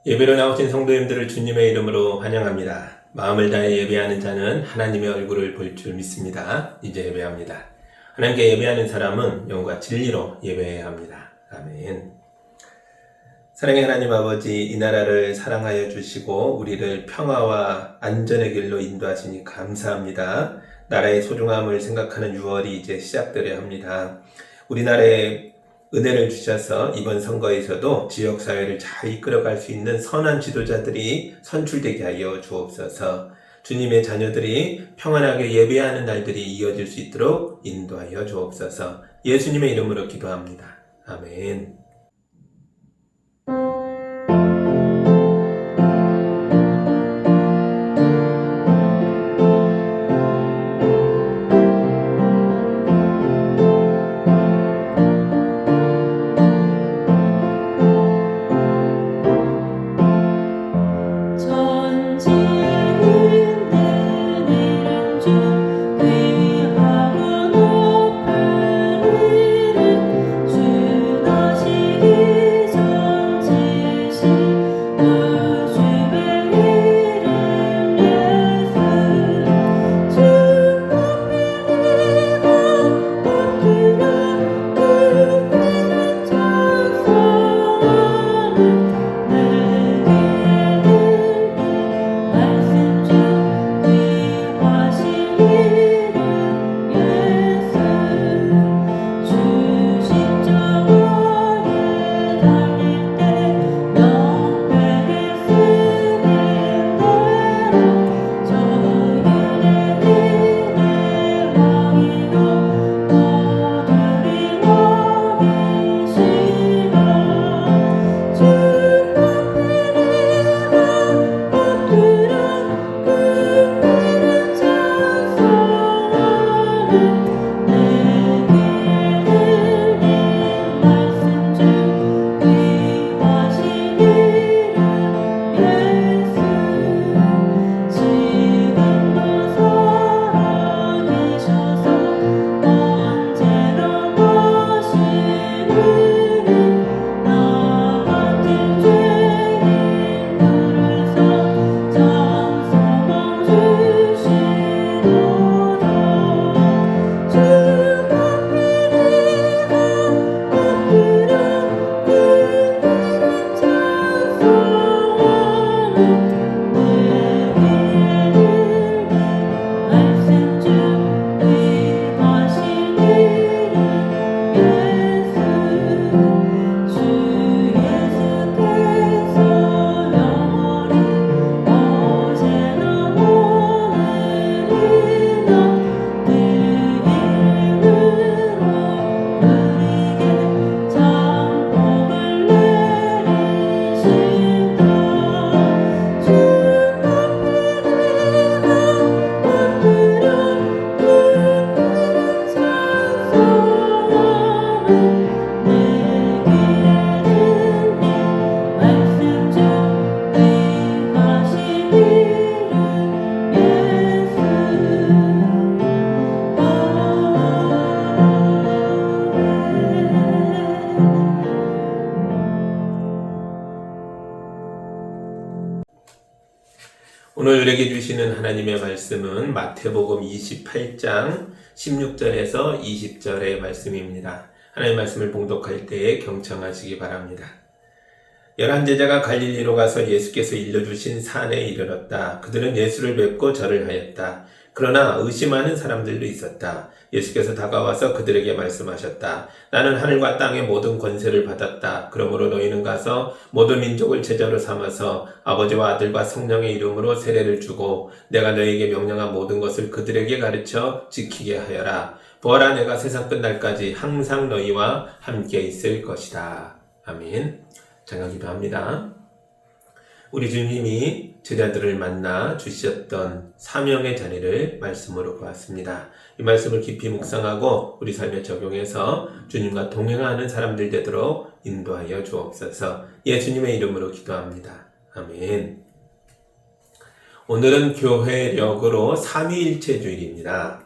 예배로 나오신 성도님들을 주님의 이름으로 환영합니다. 마음을 다해 예배하는 자는 하나님의 얼굴을 볼 줄 믿습니다. 이제 예배합니다. 하나님께 예배하는 사람은 영과 진리로 예배해야 합니다. 아멘. 사랑의 하나님 아버지, 이 나라를 사랑하여 주시고 우리를 평화와 안전의 길로 인도하시니 감사합니다. 나라의 소중함을 생각하는 6월이 이제 시작되려 합니다. 우리나라에 은혜를 주셔서 이번 선거에서도 지역사회를 잘 이끌어갈 수 있는 선한 지도자들이 선출되게 하여 주옵소서. 주님의 자녀들이 평안하게 예배하는 날들이 이어질 수 있도록 인도하여 주옵소서. 예수님의 이름으로 기도합니다. 아멘. 오늘 우리에게 주시는 하나님의 말씀은 마태복음 28장 16절에서 20절의 말씀입니다. 하나님의 말씀을 봉독할 때에 경청하시기 바랍니다. 11제자가 갈릴리로 가서 예수께서 일러주신 산에 이르렀다. 그들은 예수를 뵙고 절을 하였다. 그러나 의심하는 사람들도 있었다. 예수께서 다가와서 그들에게 말씀하셨다. 나는 하늘과 땅의 모든 권세를 받았다. 그러므로 너희는 가서 모든 민족을 제자로 삼아서 아버지와 아들과 성령의 이름으로 세례를 주고 내가 너희에게 명령한 모든 것을 그들에게 가르쳐 지키게 하여라. 보아라, 내가 세상 끝날까지 항상 너희와 함께 있을 것이다. 아멘. 잠깐 기도합니다. 우리 주님이 제자들을 만나 주셨던 사명의 자리를 말씀으로 보았습니다. 이 말씀을 깊이 묵상하고 우리 삶에 적용해서 주님과 동행하는 사람들 되도록 인도하여 주옵소서. 예수님의 이름으로 기도합니다. 아멘. 오늘은 교회력으로 삼위일체 주일입니다.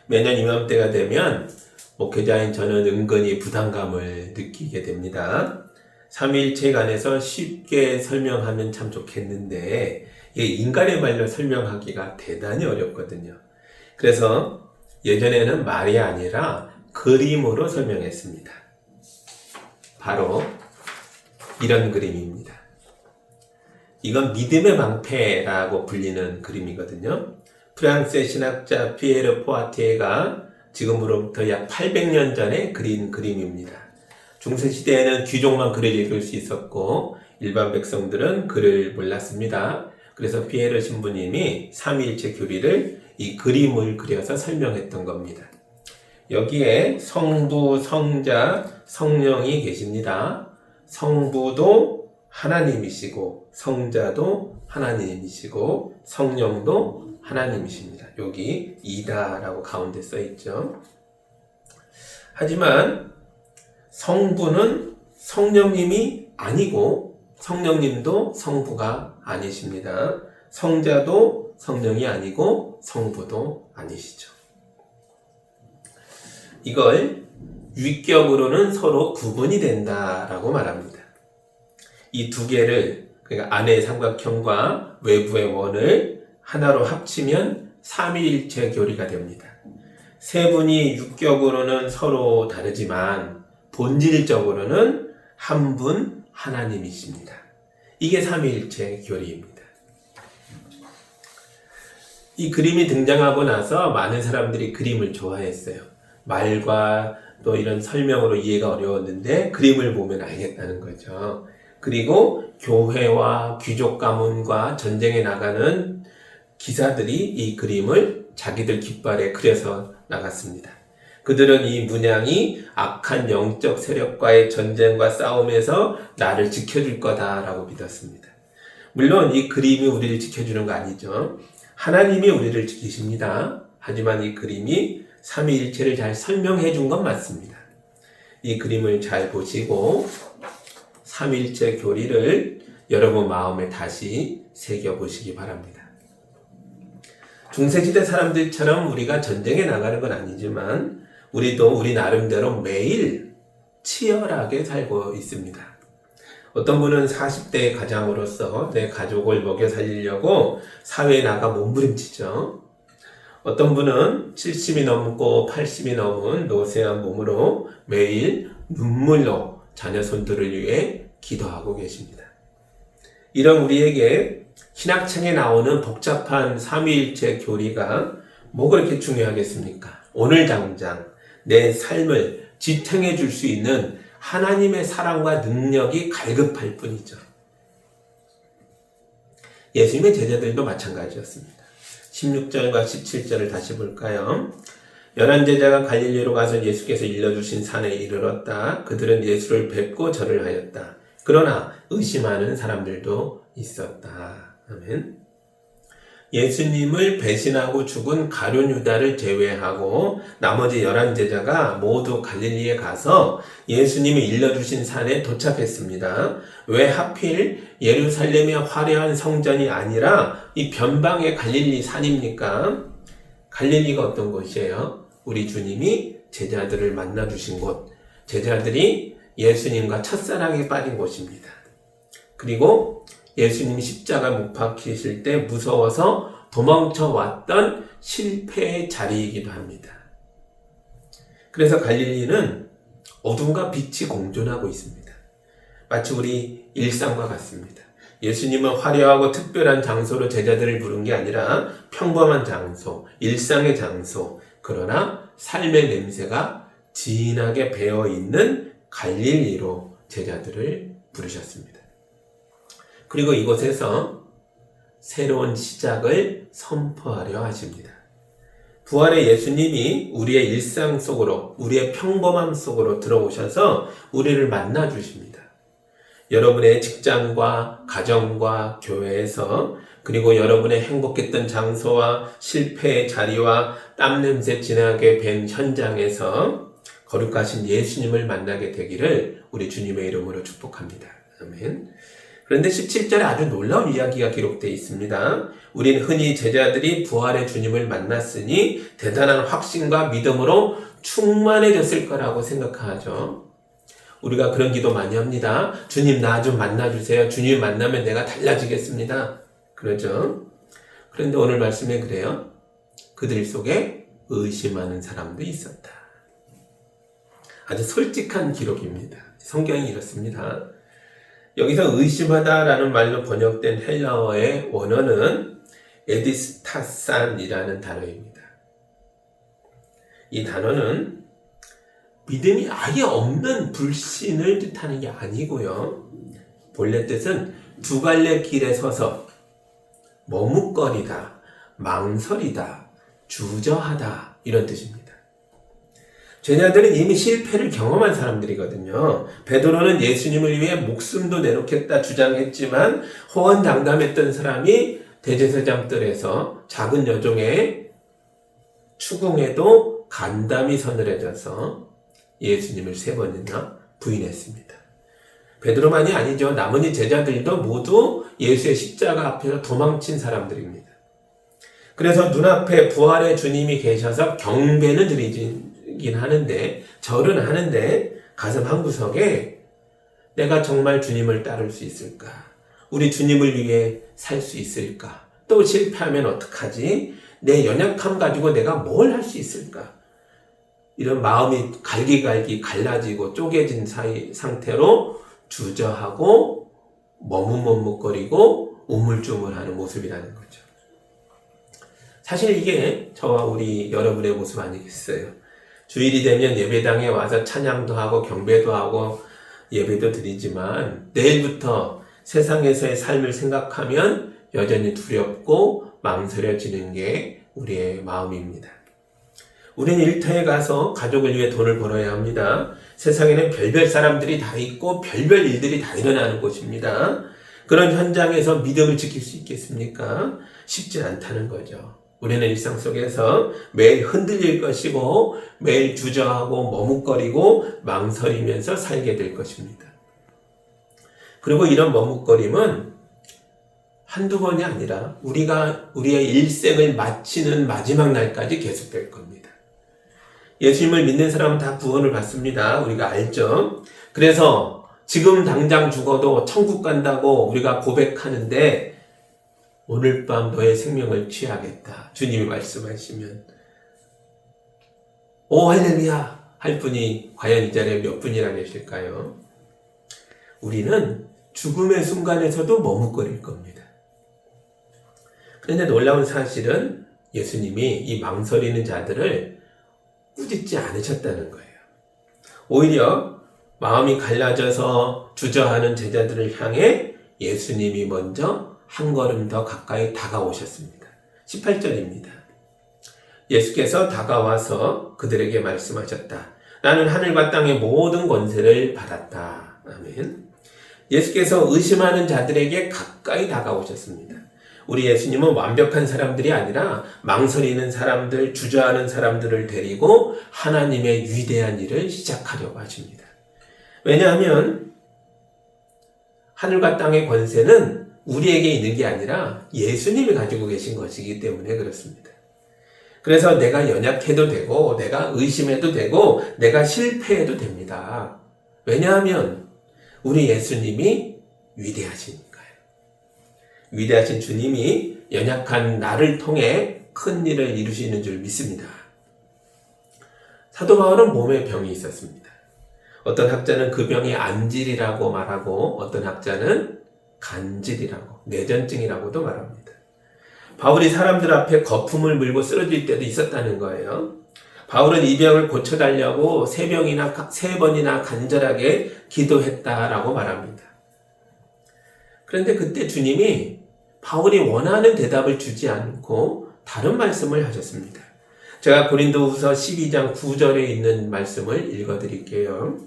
매년 이맘때가 되면 목회자인 저는 은근히 부담감을 느끼게 됩니다. 삼위일체 관해서 쉽게 설명하면 참 좋겠는데 이게 인간의 말로 설명하기가 대단히 어렵거든요. 그래서 예전에는 말이 아니라 그림으로 설명했습니다. 바로 이런 그림입니다. 이건 믿음의 방패라고 불리는 그림이거든요. 프랑스의 신학자 피에르 포아티에가 지금으로부터 약 800년 전에 그린 그림입니다. 중세시대에는 귀족만 글을 읽을 수 있었고 일반 백성들은 글을 몰랐습니다. 그래서 피에르 신부님이 삼위일체 교리를 이 그림을 그려서 설명했던 겁니다. 여기에 성부, 성자, 성령이 계십니다. 성부도 하나님이시고 성자도 하나님이시고 성령도 하나님이십니다. 여기 이다라고 가운데 써 있죠. 하지만 성부는 성령님이 아니고 성령님도 성부가 아니십니다. 성자도 성령이 아니고 성부도 아니시죠. 이걸 위격으로는 서로 구분이 된다라고 말합니다. 이 두 개를, 그러니까 안의 삼각형과 외부의 원을 하나로 합치면 삼위일체 교리가 됩니다. 세 분이 육격으로는 서로 다르지만 본질적으로는 한 분 하나님이십니다. 이게 삼위일체 교리입니다. 이 그림이 등장하고 나서 많은 사람들이 그림을 좋아했어요. 말과 또 이런 설명으로 이해가 어려웠는데 그림을 보면 알겠다는 거죠. 그리고 교회와 귀족 가문과 전쟁에 나가는 기사들이 이 그림을 자기들 깃발에 그려서 나갔습니다. 그들은 이 문양이 악한 영적 세력과의 전쟁과 싸움에서 나를 지켜줄 거다라고 믿었습니다. 물론 이 그림이 우리를 지켜주는 거 아니죠. 하나님이 우리를 지키십니다. 하지만 이 그림이 삼위일체를 잘 설명해 준 건 맞습니다. 이 그림을 잘 보시고 삼위일체 교리를 여러분 마음에 다시 새겨보시기 바랍니다. 중세시대 사람들처럼 우리가 전쟁에 나가는 건 아니지만 우리도 우리 나름대로 매일 치열하게 살고 있습니다. 어떤 분은 40대 가장으로서 내 가족을 먹여 살리려고 사회에 나가 몸부림치죠. 어떤 분은 70이 넘고 80이 넘은 노쇠한 몸으로 매일 눈물로 자녀 손들을 위해 기도하고 계십니다. 이런 우리에게 신학책에 나오는 복잡한 삼위일체 교리가 뭐가 그렇게 중요하겠습니까? 오늘 당장 내 삶을 지탱해 줄 수 있는 하나님의 사랑과 능력이 갈급할 뿐이죠. 예수님의 제자들도 마찬가지였습니다. 16절과 17절을 다시 볼까요? 11제자가 갈릴리로 가서 예수께서 일러주신 산에 이르렀다. 그들은 예수를 뵙고 절을 하였다. 그러나 의심하는 사람들도 있었다. 아멘. 예수님을 배신하고 죽은 가룟 유다를 제외하고 나머지 11제자가 모두 갈릴리에 가서 예수님이 일러주신 산에 도착했습니다. 왜 하필 예루살렘의 화려한 성전이 아니라 이 변방의 갈릴리 산입니까? 갈릴리가 어떤 곳이에요? 우리 주님이 제자들을 만나주신 곳, 제자들이 예수님과 첫사랑에 빠진 곳입니다. 그리고 예수님이 십자가 못 박히실 때 무서워서 도망쳐 왔던 실패의 자리이기도 합니다. 그래서 갈릴리는 어둠과 빛이 공존하고 있습니다. 마치 우리 일상과 같습니다. 예수님은 화려하고 특별한 장소로 제자들을 부른 게 아니라 평범한 장소, 일상의 장소, 그러나 삶의 냄새가 진하게 배어있는 갈릴리로 제자들을 부르셨습니다. 그리고 이곳에서 새로운 시작을 선포하려 하십니다. 부활의 예수님이 우리의 일상 속으로, 우리의 평범함 속으로 들어오셔서 우리를 만나 주십니다. 여러분의 직장과 가정과 교회에서, 그리고 여러분의 행복했던 장소와 실패의 자리와 땀냄새 진하게 밴 현장에서 거룩하신 예수님을 만나게 되기를 우리 주님의 이름으로 축복합니다. 아멘. 그런데 17절에 아주 놀라운 이야기가 기록되어 있습니다. 우린 흔히 제자들이 부활의 주님을 만났으니 대단한 확신과 믿음으로 충만해졌을 거라고 생각하죠. 우리가 그런 기도 많이 합니다. 주님 나 좀 만나주세요. 주님 만나면 내가 달라지겠습니다. 그러죠. 그런데 오늘 말씀에 그래요. 그들 속에 의심하는 사람도 있었다. 아주 솔직한 기록입니다. 성경이 이렇습니다. 여기서 의심하다라는 말로 번역된 헬라어의 원어는 에디스타산이라는 단어입니다. 이 단어는 믿음이 아예 없는 불신을 뜻하는 게 아니고요. 본래 뜻은 두 갈래 길에 서서 머뭇거리다, 망설이다, 주저하다 이런 뜻입니다. 제자들은 이미 실패를 경험한 사람들이거든요. 베드로는 예수님을 위해 목숨도 내놓겠다 주장했지만 호언장담했던 사람이 대제사장 뜰에서 작은 여종의 추궁에도 간담이 서늘해져서 예수님을 3번이나 부인했습니다. 베드로만이 아니죠. 나머지 제자들도 모두 예수의 십자가 앞에서 도망친 사람들입니다. 그래서 눈앞에 부활의 주님이 계셔서 경배는 드리긴 하는데, 절은 하는데 가슴 한구석에 내가 정말 주님을 따를 수 있을까? 우리 주님을 위해 살 수 있을까? 또 실패하면 어떡하지? 내 연약함 가지고 내가 뭘 할 수 있을까? 이런 마음이 갈기갈기 갈라지고 쪼개진 상태로 주저하고 머뭇머뭇거리고 우물쭈물하는 모습이라는 거죠. 사실 이게 저와 우리 여러분의 모습 아니겠어요? 주일이 되면 예배당에 와서 찬양도 하고 경배도 하고 예배도 드리지만 내일부터 세상에서의 삶을 생각하면 여전히 두렵고 망설여지는 게 우리의 마음입니다. 우리는 일터에 가서 가족을 위해 돈을 벌어야 합니다. 세상에는 별별 사람들이 다 있고 별별 일들이 다 일어나는 곳입니다. 그런 현장에서 믿음을 지킬 수 있겠습니까? 쉽지 않다는 거죠. 우리는 일상 속에서 매일 흔들릴 것이고 매일 주저하고 머뭇거리고 망설이면서 살게 될 것입니다. 그리고 이런 머뭇거림은 한두 번이 아니라 우리의 일생을 마치는 마지막 날까지 계속될 겁니다. 예수님을 믿는 사람은 다 구원을 받습니다. 우리가 알죠? 그래서 지금 당장 죽어도 천국 간다고 우리가 고백하는데 오늘 밤 너의 생명을 취하겠다. 주님이 말씀하시면 오 할렐루야 할 분이 과연 이 자리에 몇 분이나 계실까요? 우리는 죽음의 순간에서도 머뭇거릴 겁니다. 그런데 놀라운 사실은 예수님이 이 망설이는 자들을 꾸짖지 않으셨다는 거예요. 오히려 마음이 갈라져서 주저하는 제자들을 향해 예수님이 먼저 한 걸음 더 가까이 다가오셨습니다. 18절입니다. 예수께서 다가와서 그들에게 말씀하셨다. 나는 하늘과 땅의 모든 권세를 받았다. 아멘. 예수께서 의심하는 자들에게 가까이 다가오셨습니다. 우리 예수님은 완벽한 사람들이 아니라 망설이는 사람들, 주저하는 사람들을 데리고 하나님의 위대한 일을 시작하려고 하십니다. 왜냐하면 하늘과 땅의 권세는 우리에게 있는 게 아니라 예수님이 가지고 계신 것이기 때문에 그렇습니다. 그래서 내가 연약해도 되고 내가 의심해도 되고 내가 실패해도 됩니다. 왜냐하면 우리 예수님이 위대하시니까요. 위대하신 주님이 연약한 나를 통해 큰 일을 이루시는 줄 믿습니다. 사도 바울은 몸에 병이 있었습니다. 어떤 학자는 그 병이 안질이라고 말하고 어떤 학자는 간질이라고, 내전증이라고도 말합니다. 바울이 사람들 앞에 거품을 물고 쓰러질 때도 있었다는 거예요. 바울은 이 병을 고쳐달라고 3번이나 간절하게 기도했다라고 말합니다. 그런데 그때 주님이 바울이 원하는 대답을 주지 않고 다른 말씀을 하셨습니다. 제가 고린도후서 12장 9절에 있는 말씀을 읽어드릴게요.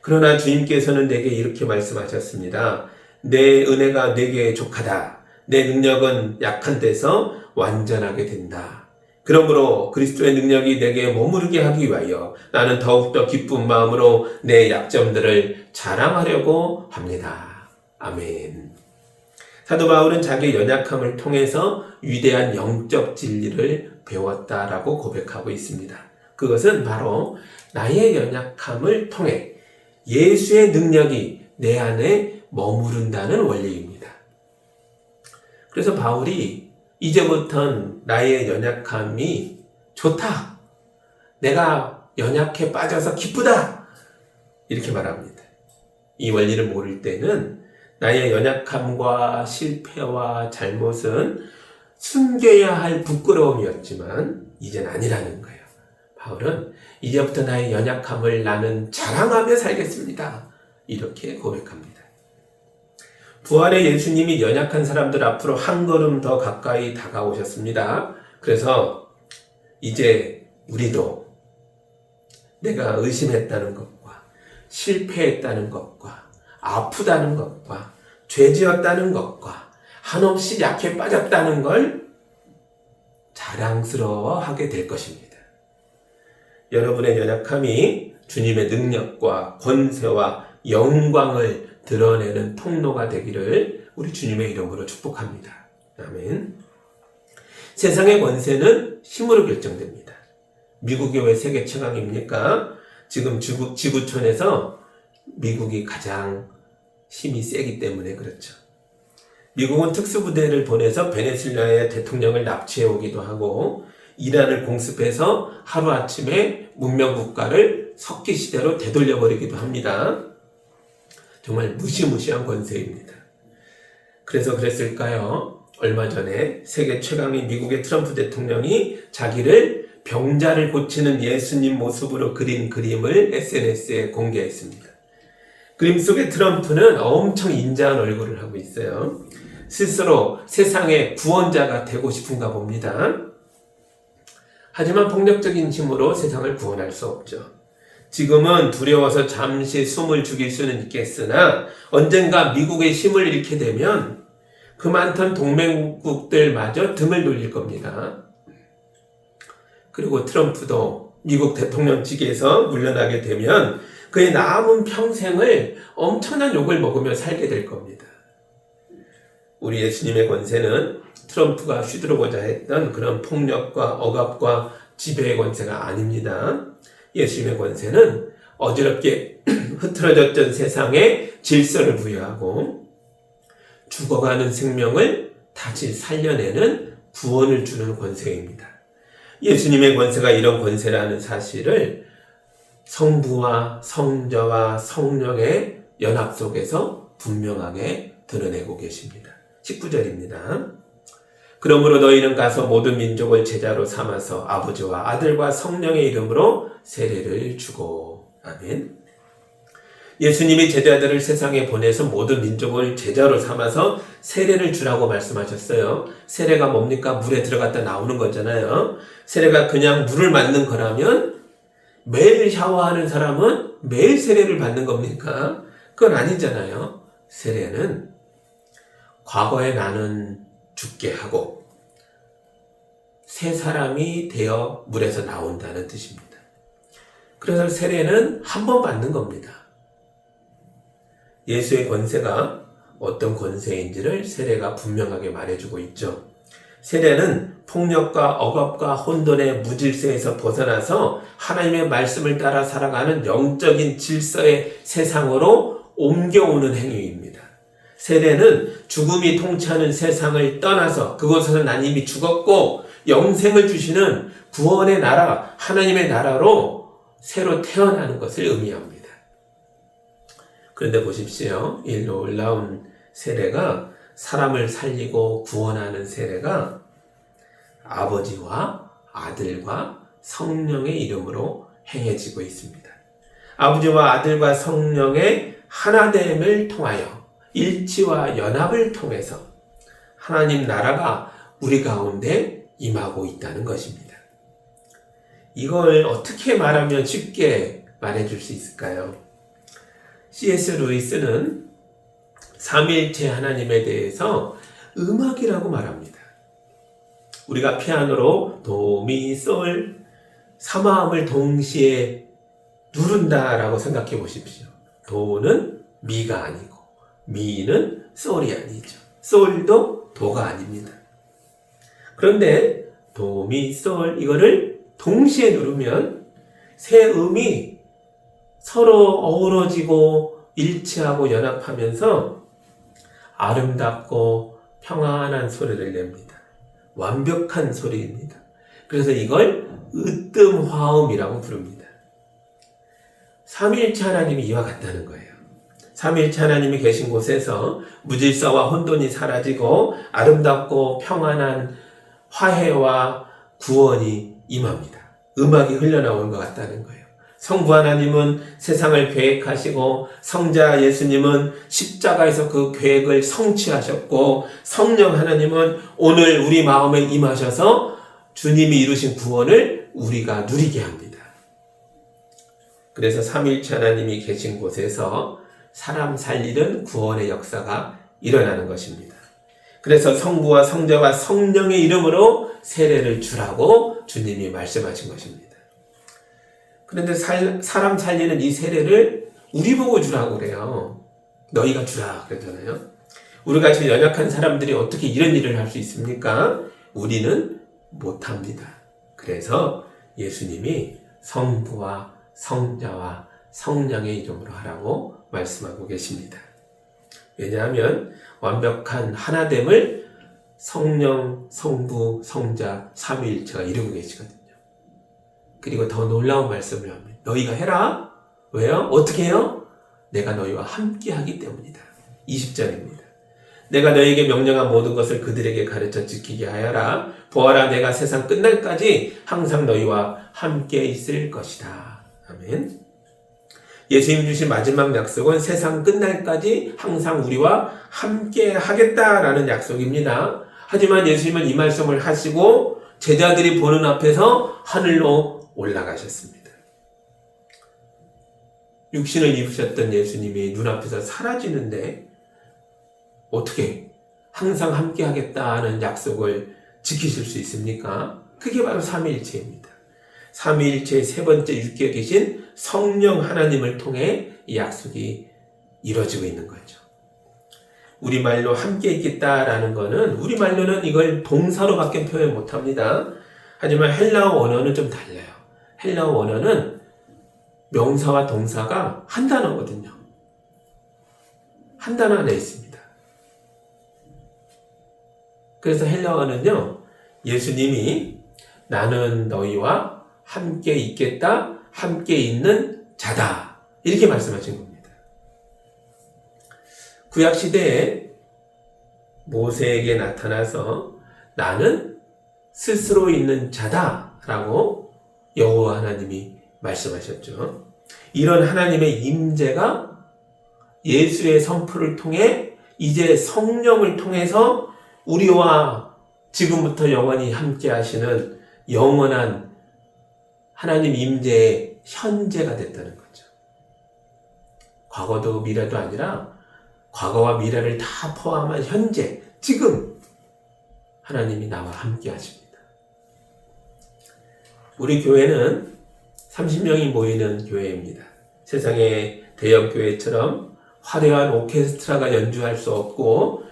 그러나 주님께서는 내게 이렇게 말씀하셨습니다. 내 은혜가 내게 족하다. 내 능력은 약한 데서 완전하게 된다. 그러므로 그리스도의 능력이 내게 머무르게 하기 위하여 나는 더욱더 기쁜 마음으로 내 약점들을 자랑하려고 합니다. 아멘. 사도 바울은 자기의 연약함을 통해서 위대한 영적 진리를 배웠다라고 고백하고 있습니다. 그것은 바로 나의 연약함을 통해 예수의 능력이 내 안에 머무른다는 원리입니다. 그래서 바울이 이제부턴 나의 연약함이 좋다. 내가 연약해 빠져서 기쁘다. 이렇게 말합니다. 이 원리를 모를 때는 나의 연약함과 실패와 잘못은 숨겨야 할 부끄러움이었지만 이젠 아니라는 거예요. 바울은 이제부터 나의 연약함을 나는 자랑하며 살겠습니다. 이렇게 고백합니다. 부활의 예수님이 연약한 사람들 앞으로 한 걸음 더 가까이 다가오셨습니다. 그래서 이제 우리도 내가 의심했다는 것과 실패했다는 것과 아프다는 것과 죄지었다는 것과 한없이 약해 빠졌다는 걸 자랑스러워하게 될 것입니다. 여러분의 연약함이 주님의 능력과 권세와 영광을 드러내는 통로가 되기를 우리 주님의 이름으로 축복합니다. 아멘. 세상의 권세는 힘으로 결정됩니다. 미국이 왜 세계 최강입니까? 지금 지구촌에서 미국이 가장 힘이 세기 때문에 그렇죠. 미국은 특수부대를 보내서 베네수엘라의 대통령을 납치해 오기도 하고 이란을 공습해서 하루아침에 문명국가를 석기시대로 되돌려버리기도 합니다. 정말 무시무시한 권세입니다. 그래서 그랬을까요? 얼마 전에 세계 최강인 미국의 트럼프 대통령이 자기를 병자를 고치는 예수님 모습으로 그린 그림을 SNS에 공개했습니다. 그림 속의 트럼프는 엄청 인자한 얼굴을 하고 있어요. 스스로 세상의 구원자가 되고 싶은가 봅니다. 하지만 폭력적인 힘으로 세상을 구원할 수 없죠. 지금은 두려워서 잠시 숨을 죽일 수는 있겠으나 언젠가 미국의 힘을 잃게 되면 그 많던 동맹국들마저 등을 돌릴 겁니다. 그리고 트럼프도 미국 대통령직에서 물러나게 되면 그의 남은 평생을 엄청난 욕을 먹으며 살게 될 겁니다. 우리 예수님의 권세는 트럼프가 휘두르고자 했던 그런 폭력과 억압과 지배의 권세가 아닙니다. 예수님의 권세는 어지럽게 흐트러졌던 세상에 질서를 부여하고 죽어가는 생명을 다시 살려내는 구원을 주는 권세입니다. 예수님의 권세가 이런 권세라는 사실을 성부와 성자와 성령의 연합 속에서 분명하게 드러내고 계십니다. 19절입니다. 그러므로 너희는 가서 모든 민족을 제자로 삼아서 아버지와 아들과 성령의 이름으로 세례를 주고. 아멘. 예수님이 제자들을 세상에 보내서 모든 민족을 제자로 삼아서 세례를 주라고 말씀하셨어요. 세례가 뭡니까? 물에 들어갔다 나오는 거잖아요. 세례가 그냥 물을 맞는 거라면 매일 샤워하는 사람은 매일 세례를 받는 겁니까? 그건 아니잖아요. 세례는 과거에 나는 죽게 하고 새 사람이 되어 물에서 나온다는 뜻입니다. 그래서 세례는 한 번 받는 겁니다. 예수의 권세가 어떤 권세인지를 세례가 분명하게 말해주고 있죠. 세례는 폭력과 억압과 혼돈의 무질서에서 벗어나서 하나님의 말씀을 따라 살아가는 영적인 질서의 세상으로 옮겨오는 행위입니다. 세례는 죽음이 통치하는 세상을 떠나서 그곳에서 난 이미 죽었고 영생을 주시는 구원의 나라, 하나님의 나라로 새로 태어나는 것을 의미합니다. 그런데 보십시오. 이 놀라운 세례가 사람을 살리고 구원하는 세례가 아버지와 아들과 성령의 이름으로 행해지고 있습니다. 아버지와 아들과 성령의 하나됨을 통하여 일치와 연합을 통해서 하나님 나라가 우리 가운데 임하고 있다는 것입니다. 이걸 어떻게 말하면 쉽게 말해줄 수 있을까요? C.S. 루이스는 삼위일체 하나님에 대해서 음악이라고 말합니다. 우리가 피아노로 도, 미, 솔, 삼화음을 동시에 누른다라고 생각해 보십시오. 도는 미가 아니고 미는 솔이 아니죠. 솔도 도가 아닙니다. 그런데 도, 미, 솔 이거를 동시에 누르면 새 음이 서로 어우러지고 일치하고 연합하면서 아름답고 평안한 소리를 냅니다. 완벽한 소리입니다. 그래서 이걸 으뜸화음이라고 부릅니다. 삼위일체 하나님이 이와 같다는 거예요. 삼위일체 하나님이 계신 곳에서 무질서와 혼돈이 사라지고 아름답고 평안한 화해와 구원이 임합니다. 음악이 흘러나오는 것 같다는 거예요. 성부 하나님은 세상을 계획하시고 성자 예수님은 십자가에서 그 계획을 성취하셨고 성령 하나님은 오늘 우리 마음에 임하셔서 주님이 이루신 구원을 우리가 누리게 합니다. 그래서 삼위일체 하나님이 계신 곳에서 사람 살리는 구원의 역사가 일어나는 것입니다. 그래서 성부와 성자와 성령의 이름으로 세례를 주라고 주님이 말씀하신 것입니다. 그런데 사람 살리는 이 세례를 우리 보고 주라고 그래요. 너희가 주라 그랬잖아요. 우리같이 연약한 사람들이 어떻게 이런 일을 할 수 있습니까? 우리는 못합니다. 그래서 예수님이 성부와 성자와 성령의 이름으로 하라고 말씀하고 계십니다. 왜냐하면 완벽한 하나됨을 성령, 성부, 성자, 삼위일체가 이루고 계시거든요. 그리고 더 놀라운 말씀을 합니다. 너희가 해라. 왜요? 어떻게 해요? 내가 너희와 함께 하기 때문이다. 20절입니다. 내가 너희에게 명령한 모든 것을 그들에게 가르쳐 지키게 하여라. 보아라, 내가 세상 끝날까지 항상 너희와 함께 있을 것이다. 아멘. 예수님 주신 마지막 약속은 세상 끝날까지 항상 우리와 함께 하겠다라는 약속입니다. 하지만 예수님은 이 말씀을 하시고 제자들이 보는 앞에서 하늘로 올라가셨습니다. 육신을 입으셨던 예수님이 눈앞에서 사라지는데 어떻게 항상 함께 하겠다는 약속을 지키실 수 있습니까? 그게 바로 삼위일체입니다. 삼위일체의 세 번째 육계에 계신 성령 하나님을 통해 이 약속이 이루어지고 있는 거죠. 우리말로 함께 있겠다라는 거는 우리말로는 이걸 동사로밖에 표현 못합니다. 하지만 헬라어 원어는 좀 달라요. 헬라어 원어는 명사와 동사가 한 단어거든요. 한 단어 안에 있습니다. 그래서 헬라어는요, 예수님이 나는 너희와 함께 있겠다, 함께 있는 자다, 이렇게 말씀하신 겁니다. 구약시대에 모세에게 나타나서 나는 스스로 있는 자다 라고 여호와 하나님이 말씀하셨죠. 이런 하나님의 임재가 예수의 선포를 통해 이제 성령을 통해서 우리와 지금부터 영원히 함께 하시는 영원한 하나님 임재의 현재가 됐다는 거죠. 과거도 미래도 아니라 과거와 미래를 다 포함한 현재, 지금 하나님이 나와 함께 하십니다. 우리 교회는 30명이 모이는 교회입니다. 세상의 대형 교회처럼 화려한 오케스트라가 연주할 수 없고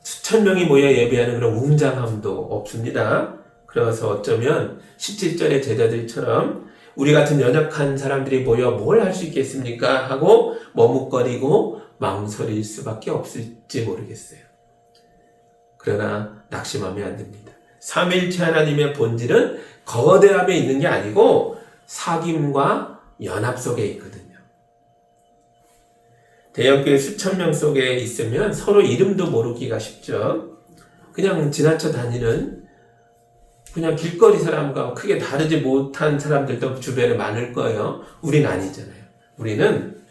수천 명이 모여 예배하는 그런 웅장함도 없습니다. 그래서 어쩌면 17절의 제자들처럼 우리 같은 연약한 사람들이 모여 뭘 할 수 있겠습니까? 하고 머뭇거리고 망설일 수밖에 없을지 모르겠어요. 그러나 낙심하면 안 됩니다. 삼위일체 하나님의 본질은 거대함에 있는 게 아니고 사귐과 연합 속에 있거든요. 대형교회 수천 명 속에 있으면 서로 이름도 모르기가 쉽죠. 그냥 지나쳐 다니는 그냥 길거리 사람과 크게 다르지 못한 사람들도 주변에 많을 거예요. 우린 아니잖아요. 우리는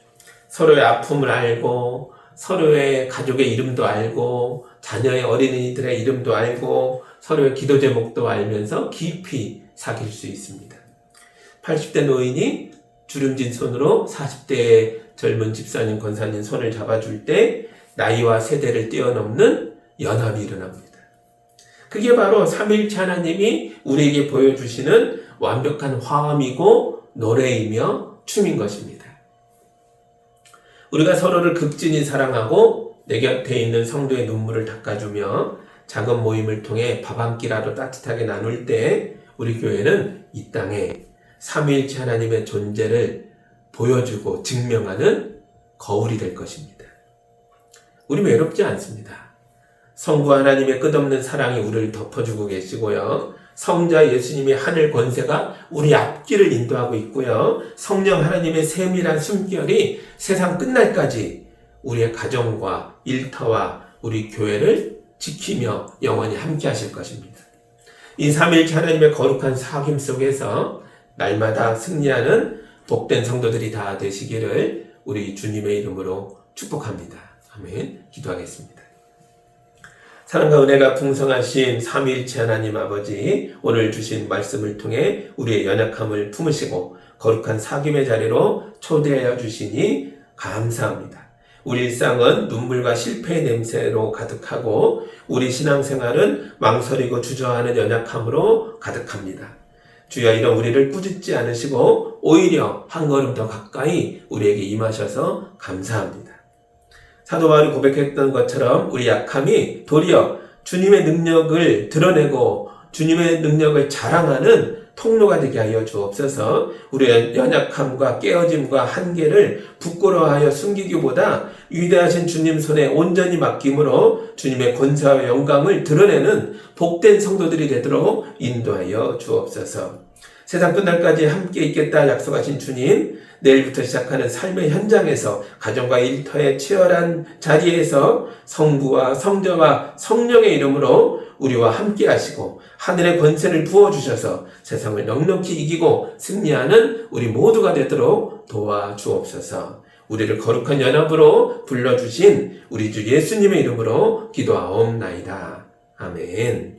서로의 아픔을 알고 서로의 가족의 이름도 알고 자녀의 어린이들의 이름도 알고 서로의 기도 제목도 알면서 깊이 사귈 수 있습니다. 80대 노인이 주름진 손으로 40대의 젊은 집사님, 권사님 손을 잡아줄 때 나이와 세대를 뛰어넘는 연합이 일어납니다. 그게 바로 삼위일체 하나님이 우리에게 보여주시는 완벽한 화음이고 노래이며 춤인 것입니다. 우리가 서로를 극진히 사랑하고 내 곁에 있는 성도의 눈물을 닦아주며 작은 모임을 통해 밥 한 끼라도 따뜻하게 나눌 때 우리 교회는 이 땅에 삼위일체 하나님의 존재를 보여주고 증명하는 거울이 될 것입니다. 우리 외롭지 않습니다. 성부 하나님의 끝없는 사랑이 우리를 덮어주고 계시고요. 성자 예수님의 하늘 권세가 우리 앞길을 인도하고 있고요. 성령 하나님의 세밀한 숨결이 세상 끝날까지 우리의 가정과 일터와 우리 교회를 지키며 영원히 함께 하실 것입니다. 이 삼위일체 하나님의 거룩한 사귐 속에서 날마다 승리하는 복된 성도들이 다 되시기를 우리 주님의 이름으로 축복합니다. 아멘. 기도하겠습니다. 사랑과 은혜가 풍성하신 삼위일체 하나님 아버지, 오늘 주신 말씀을 통해 우리의 연약함을 품으시고 거룩한 사귐의 자리로 초대하여 주시니 감사합니다. 우리 일상은 눈물과 실패의 냄새로 가득하고 우리 신앙생활은 망설이고 주저하는 연약함으로 가득합니다. 주여, 이런 우리를 꾸짖지 않으시고 오히려 한 걸음 더 가까이 우리에게 임하셔서 감사합니다. 사도 바울이 고백했던 것처럼 우리 약함이 도리어 주님의 능력을 드러내고 주님의 능력을 자랑하는 통로가 되게 하여 주옵소서. 우리의 연약함과 깨어짐과 한계를 부끄러워하여 숨기기보다 위대하신 주님 손에 온전히 맡김으로 주님의 권세와 영광을 드러내는 복된 성도들이 되도록 인도하여 주옵소서. 세상 끝날까지 함께 있겠다 약속하신 주님, 내일부터 시작하는 삶의 현장에서 가정과 일터의 치열한 자리에서 성부와 성자와 성령의 이름으로 우리와 함께 하시고 하늘의 권세를 부어주셔서 세상을 넉넉히 이기고 승리하는 우리 모두가 되도록 도와주옵소서. 우리를 거룩한 연합으로 불러주신 우리 주 예수님의 이름으로 기도하옵나이다. 아멘.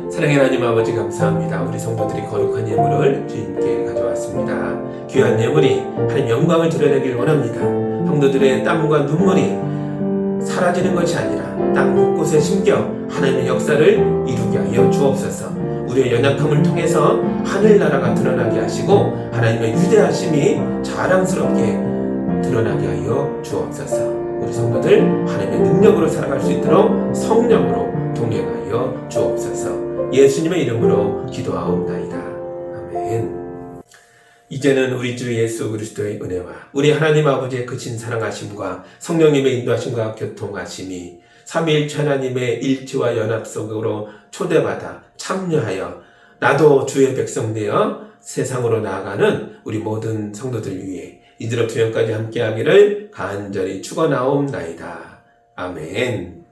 사랑의 하나님 아버지, 감사합니다. 우리 성도들이 거룩한 예물을 주님께 가져왔습니다. 귀한 예물이 하나님 영광을 드러내길 원합니다. 성도들의 땀과 눈물이 사라지는 것이 아니라 땅 곳곳에 심겨 하나님의 역사를 이루게 하여 주옵소서. 우리의 연약함을 통해서 하늘나라가 드러나게 하시고 하나님의 위대하심이 자랑스럽게 드러나게 하여 주옵소서. 우리 성도들 하나님의 능력으로 살아갈 수 있도록 성령으로 동행하여 주옵소서. 예수님의 이름으로 기도하옵나이다. 아멘. 이제는 우리 주 예수 그리스도의 은혜와 우리 하나님 아버지의 크신 사랑하심과 성령님의 인도하심과 교통하심이 삼위일체 하나님의 일치와 연합 속으로 초대받아 참여하여 나도 주의 백성 되어 세상으로 나아가는 우리 모든 성도들 위해 이제로부터 영까지 함께하기를 간절히 축원하옵나이다. 아멘.